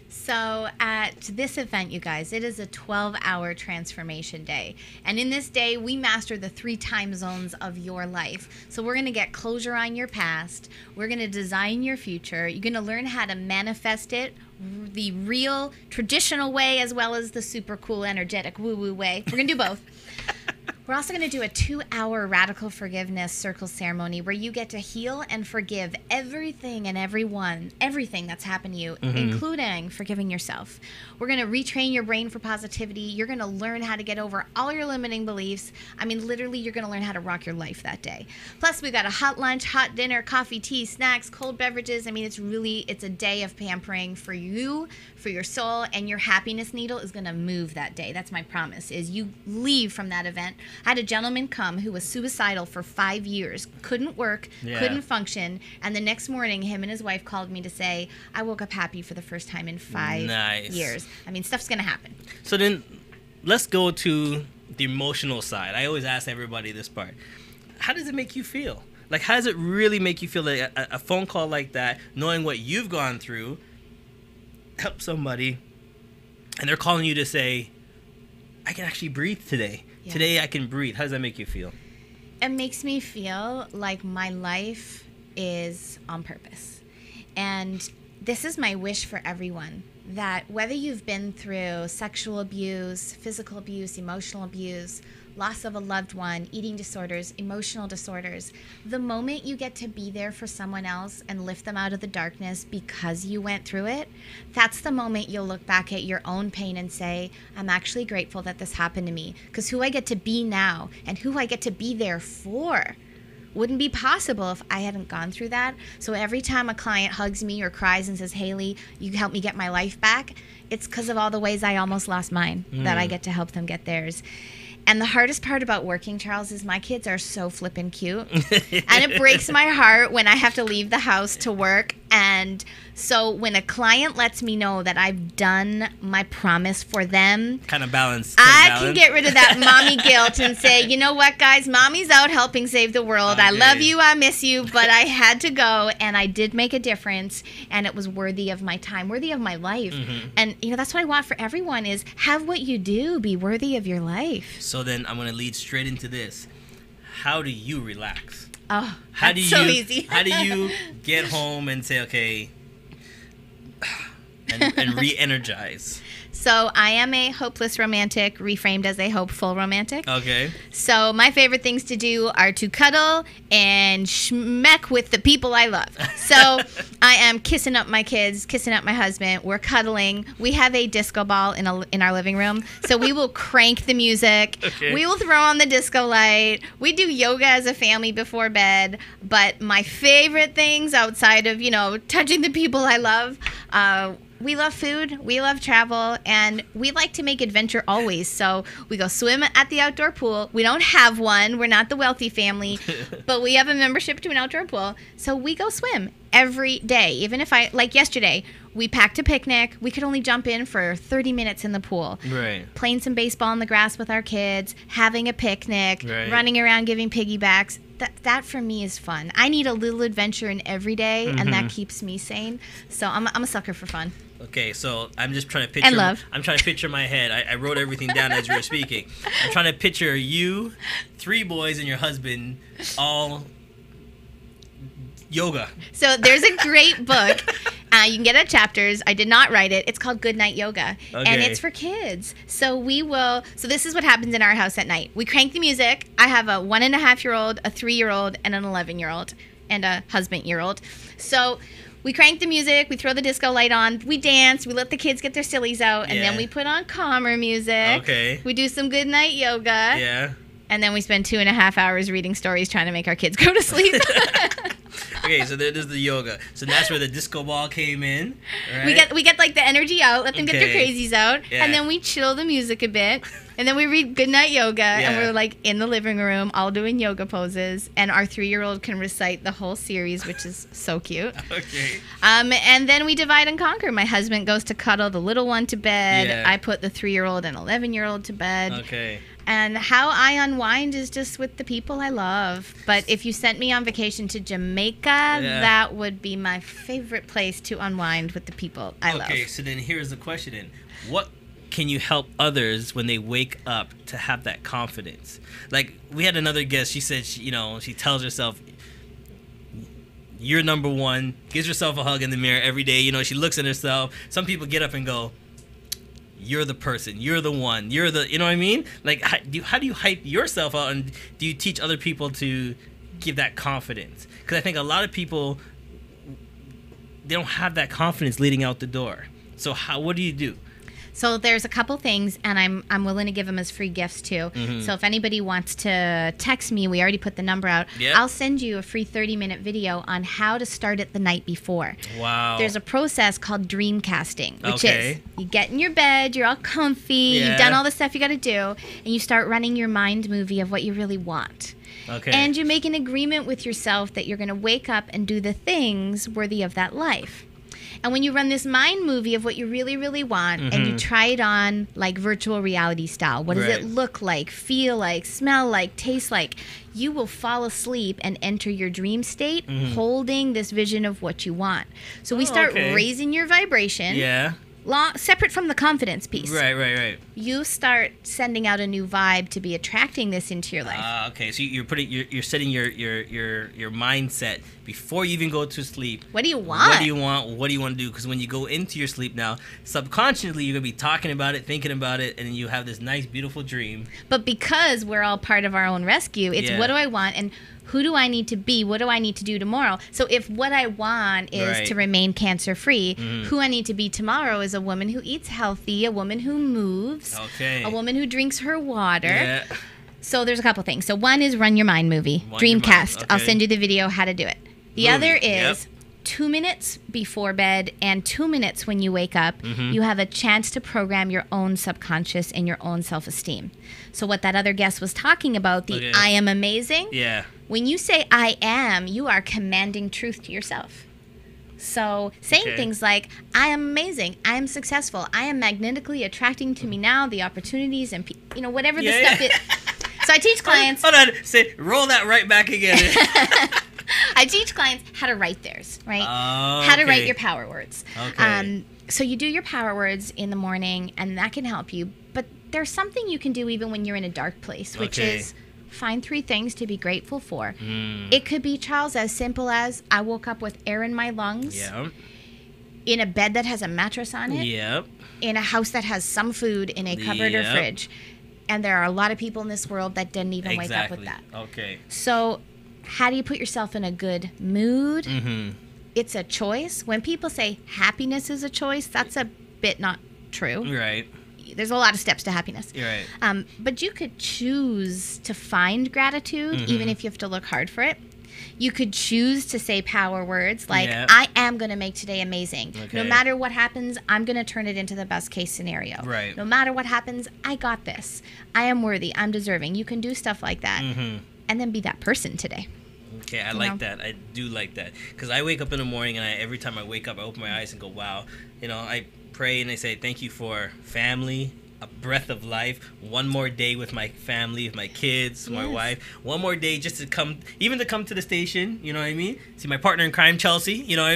So at this event, you guys, it is a 12-hour transformation day. And in this day, we master the 3 time zones of your life. So we're going to get closure on your past. We're going to design your future. You're going to learn how to manifest it the real, traditional way, as well as the super cool, energetic, woo-woo way. We're going to do both. We're also going to do a 2-hour radical forgiveness circle ceremony where you get to heal and forgive everything and everything that's happened to you, including forgiving yourself. We're going to retrain your brain for positivity. You're going to learn how to get over all your limiting beliefs. I mean, literally, you're going to learn how to rock your life that day. Plus, we've got a hot lunch, hot dinner, coffee, tea, snacks, cold beverages. I mean, it's a day of pampering for you, for your soul, and your happiness needle is going to move that day. That's my promise, is you leave from that event. I had a gentleman come who was suicidal for 5 years, couldn't work, couldn't function, and the next morning, him and his wife called me to say, I woke up happy for the first time in 5 years. I mean, stuff's going to happen. So then, let's go to the emotional side. I always ask everybody this part. How does it make you feel? Like, how does it really make you feel like a phone call like that, knowing what you've gone through, help somebody, and they're calling you to say, I can actually breathe today. Yeah. Today I can breathe. How does that make you feel? It makes me feel like my life is on purpose. And this is my wish for everyone, that whether you've been through sexual abuse, physical abuse, emotional abuse, loss of a loved one, eating disorders, emotional disorders, the moment you get to be there for someone else and lift them out of the darkness because you went through it, that's the moment you'll look back at your own pain and say, I'm actually grateful that this happened to me, because who I get to be now and who I get to be there for wouldn't be possible if I hadn't gone through that. So every time a client hugs me or cries and says, Hailey, you helped me get my life back, it's because of all the ways I almost lost mine that I get to help them get theirs. And the hardest part about working, Charles, is my kids are so flippin' cute. And it breaks my heart when I have to leave the house to work. And so when a client lets me know that I've done my promise for them, kind of balance. I can get rid of that mommy guilt and say, you know what, guys, mommy's out helping save the world. Okay. I love you, I miss you, but I had to go, and I did make a difference, and it was worthy of my time, worthy of my life. And that's what I want for everyone, is have what you do be worthy of your life. So then I'm going to lead straight into this. How do you relax? Oh, that's so easy. How do you get home and say, okay, and re-energize? So I am a hopeless romantic, reframed as a hopeful romantic. Okay. So my favorite things to do are to cuddle and schmeck with the people I love. So I am kissing up my kids, kissing up my husband. We're cuddling. We have a disco ball in our living room. So we will crank the music. Okay. We will throw on the disco light. We do yoga as a family before bed. But my favorite things outside of, touching the people I love, we love food, we love travel, and we like to make adventure always. So we go swim at the outdoor pool. We don't have one. We're not the wealthy family, but we have a membership to an outdoor pool. So we go swim every day. Even if like yesterday, we packed a picnic. We could only jump in for 30 minutes in the pool. Right. Playing some baseball in the grass with our kids, having a picnic, running around giving piggybacks. That for me is fun. I need a little adventure in every day, and that keeps me sane. So I'm a sucker for fun. Okay, so I'm just trying to picture. And love. I'm trying to picture my head. I wrote everything down as you were speaking. I'm trying to picture you, 3 boys, and your husband, all yoga. So there's a great book. You can get it at Chapters. I did not write it. It's called Good Night Yoga. Okay. And it's for kids. So this is what happens in our house at night. We crank the music. I have a 1.5-year-old, a 3-year-old, and an 11-year-old, and a husband-year-old. So we crank the music, we throw the disco light on, we dance, we let the kids get their sillies out, and then we put on calmer music. Okay. We do some good night yoga. Yeah. And then we spend 2.5 hours reading stories trying to make our kids go to sleep. Okay, so there's the yoga. So that's where the disco ball came in, right? We get like the energy out, let them get their crazies out, and then we chill the music a bit, and then we read Goodnight Yoga, and we're like in the living room, all doing yoga poses, and our 3-year-old can recite the whole series, which is so cute. Okay. And then we divide and conquer. My husband goes to cuddle the little one to bed. Yeah. I put the 3-year-old and 11-year-old to bed. Okay. And how I unwind is just with the people I love. But if you sent me on vacation to Jamaica, that would be my favorite place to unwind with the people I love. Okay, so then here's the question then. What can you help others when they wake up to have that confidence? Like, we had another guest, she said, she tells herself, you're number one, gives herself a hug in the mirror every day. She looks at herself. Some people get up and go, you're the person, you're the one, you're the, you know what I mean? Like, how do you hype yourself out, and do you teach other people to give that confidence? Because I think a lot of people, they don't have that confidence leading out the door. So what do you do? So there's a couple things, and I'm willing to give them as free gifts too. So if anybody wants to text me, we already put the number out. Yep. I'll send you a free 30-minute video on how to start it the night before. Wow. There's a process called dream casting, which is you get in your bed, you're all comfy, you've done all the stuff you got to do, and you start running your mind movie of what you really want. Okay. And you make an agreement with yourself that you're going to wake up and do the things worthy of that life. And when you run this mind movie of what you really, really want, and you try it on like virtual reality style, what does it look like, feel like, smell like, taste like, you will fall asleep and enter your dream state holding this vision of what you want. So we start raising your vibration. Yeah. Separate from the confidence piece. Right. You start sending out a new vibe to be attracting this into your life. Okay. So you're setting your mindset before you even go to sleep. What do you want? What do you want? What do you want to do? Because when you go into your sleep now, subconsciously you're gonna be talking about it, thinking about it, and then you have this nice, beautiful dream. But because we're all part of our own rescue, it's what do I want, and who do I need to be? What do I need to do tomorrow? So if what I want is to remain cancer-free, who I need to be tomorrow is a woman who eats healthy, a woman who moves, a woman who drinks her water. Yeah. So there's a couple things. So one is run your mind movie, Dreamcast. I'll send you the video how to do it. The other is 2 minutes before bed and 2 minutes when you wake up, you have a chance to program your own subconscious and your own self-esteem. So what that other guest was talking about, the I am amazing. Yeah. When you say I am, you are commanding truth to yourself. So saying things like, I am amazing, I am successful, I am magnetically attracting to me now the opportunities and, whatever the stuff is. So I teach clients. Hold on, roll that right back again. I teach clients how to write theirs, right? How to write your power words. So you do your power words in the morning, and that can help you. But there's something you can do even when you're in a dark place, which is find 3 things to be grateful for. It could be, Charles, as simple as I woke up with air in my lungs, in a bed that has a mattress on it, in a house that has some food in a cupboard or fridge. And there are a lot of people in this world that didn't even wake up with that. So how do you put yourself in a good mood? It's a choice. When people say happiness is a choice, that's a bit not true. Right. There's a lot of steps to happiness. Right. But you could choose to find gratitude, even if you have to look hard for it. You could choose to say power words like, I am going to make today amazing. No matter what happens, I'm going to turn it into the best case scenario. Right. No matter what happens, I got this. I am worthy. I'm deserving. You can do stuff like that. And then be that person today. Okay, I like that. I do like that. Because I wake up in the morning, and every time I wake up, I open my eyes and go, wow. I pray and I say, thank you for family, a breath of life, one more day with my family, with my kids, my wife, one more day just to come to the station, you know what I mean? See my partner in crime, Chelsea, you know what I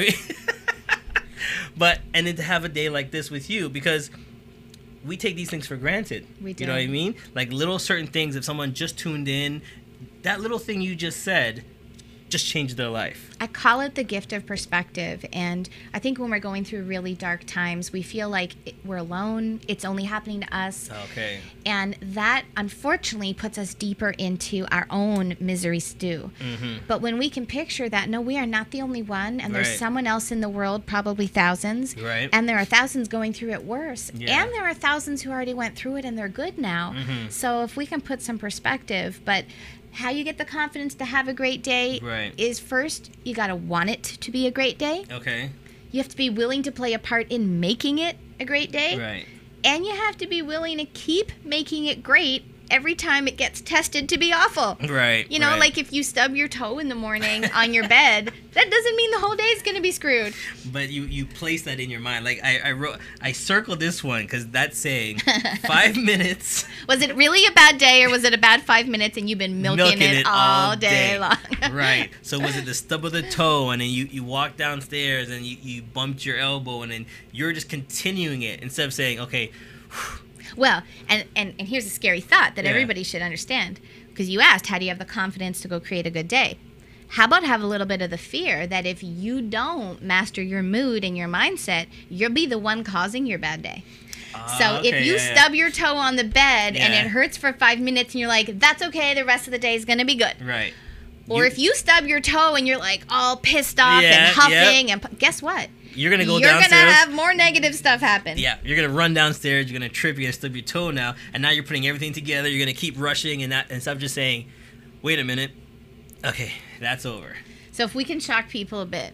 mean? And then to have a day like this with you, because we take these things for granted. We do. You know what I mean? Like little certain things, if someone just tuned in, that little thing you just said just changed their life. I call it the gift of perspective. And I think when we're going through really dark times, we feel like we're alone. It's only happening to us. Okay. And that, unfortunately, puts us deeper into our own misery stew. But when we can picture that, no, we are not the only one. And there's someone else in the world, probably thousands. Right. And there are thousands going through it worse. Yeah. And there are thousands who already went through it and they're good now. So if we can put some perspective, but how you get the confidence to have a great day is first, you got to want it to be a great day. Okay. You have to be willing to play a part in making it a great day. Right. And you have to be willing to keep making it great every time it gets tested to be awful. Right. You know, like if you stub your toe in the morning on your bed, that doesn't mean the whole day is going to be screwed. But you place that in your mind. Like I circled this one because that's saying 5 minutes. Was it really a bad day, or was it a bad 5 minutes and you've been milking it all day long? Right. So was it the stub of the toe, and then you walked downstairs and you bumped your elbow, and then you're just continuing it instead of saying, okay, well, and here's a scary thought that everybody should understand, because you asked, how do you have the confidence to go create a good day? How about have a little bit of the fear that if you don't master your mood and your mindset, you'll be the one causing your bad day. So if you stub your toe on the bed and it hurts for 5 minutes and you're like, that's okay, the rest of the day is going to be good. Right. Or if you stub your toe and you're like all pissed off and huffing, and guess what? You're going to go downstairs. You're going to have more negative stuff happen. Yeah, you're going to run downstairs, you're going to trip, you're going to stub your toe now, and now you're putting everything together, you're going to keep rushing, and instead of just saying, wait a minute, okay, that's over. So if we can shock people a bit,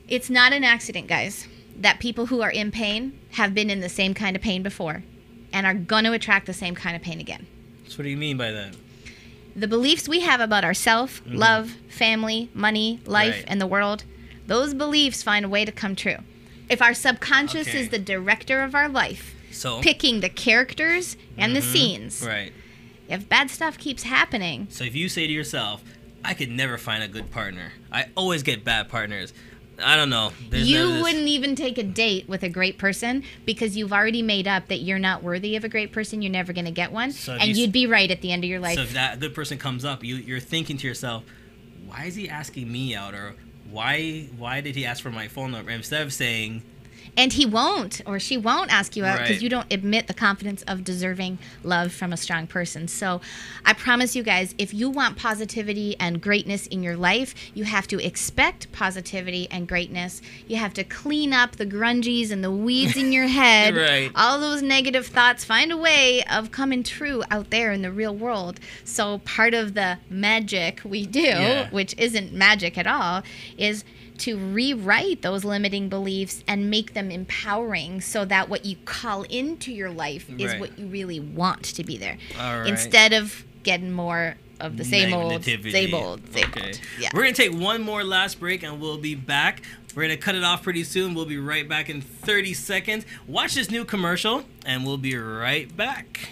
it's not an accident, guys, that people who are in pain have been in the same kind of pain before and are going to attract the same kind of pain again. So what do you mean by that? The beliefs we have about ourselves, love, family, money, life, and the world, those beliefs find a way to come true. If our subconscious is the director of our life, picking the characters and the scenes, if bad stuff keeps happening. So if you say to yourself, I could never find a good partner, I always get bad partners, I don't know. You wouldn't even take a date with a great person because you've already made up that you're not worthy of a great person. You're never going to get one. So and you'd be right at the end of your life. So if that good person comes up, you're thinking to yourself, why is he asking me out? Or why did he ask for my phone number? Instead of saying... And he won't or she won't ask you out because you don't admit the confidence of deserving love from a strong person. So I promise you guys, if you want positivity and greatness in your life, you have to expect positivity and greatness. You have to clean up the grungies and the weeds in your head. All those negative thoughts, find a way of coming true out there in the real world. So part of the magic we do, which isn't magic at all, is to rewrite those limiting beliefs and make them empowering so that what you call into your life is what you really want to be there. Instead of getting more of the same old. Yeah. We're going to take one more last break and we'll be back. We're going to cut it off pretty soon. We'll be right back in 30 seconds. Watch this new commercial and we'll be right back.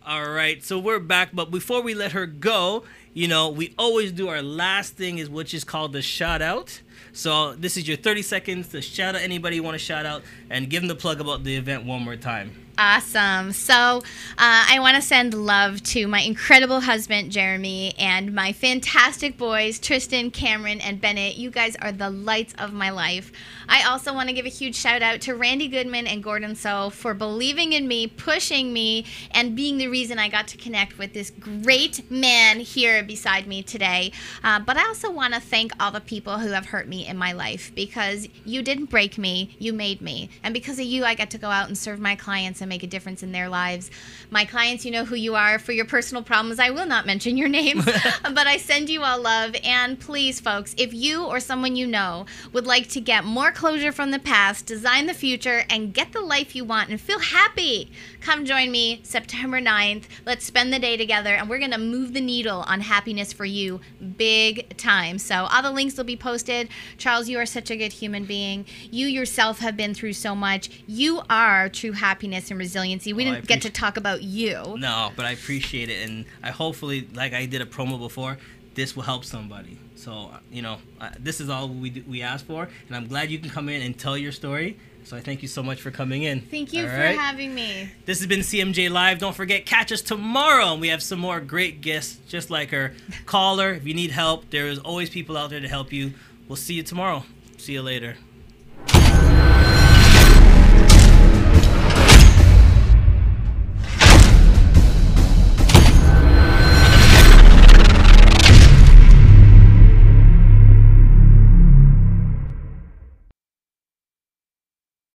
All right, so we're back, but before we let her go, you know, we always do our last thing, which is called the shout out. So this is your 30 seconds to shout out anybody you want to shout out and give them the plug about the event one more time. Awesome. So I want to send love to my incredible husband, Jeremy, and my fantastic boys, Tristan, Cameron, and Bennett. You guys are the lights of my life. I also want to give a huge shout out to Randy Goodman and Gordon So for believing in me, pushing me, and being the reason I got to connect with this great man here beside me today. But I also want to thank all the people who have hurt me in my life because you didn't break me, you made me. And because of you, I get to go out and serve my clients and make a difference in their lives. My clients, you know who you are. For your personal problems, I will not mention your names, but I send you all love. And please, folks, if you or someone you know would like to get more closure from the past, design the future, and get the life you want and feel happy, come join me September 9th. Let's spend the day together, and we're going to move the needle on happiness for you big time. So all the links will be posted. Charles, you are such a good human being. You yourself have been through so much. You are true happiness and resiliency. We didn't get to talk about you. No, but I appreciate it, and I hopefully, like I did a promo before, this will help somebody. So, you know, this is all we asked for, and I'm glad you can come in and tell your story. So I thank you so much for coming in. Thank you for having me. This has been CMJ Live. Don't forget, catch us tomorrow. We have some more great guests just like her. Call her if you need help. There is always people out there to help you. We'll see you tomorrow. See you later.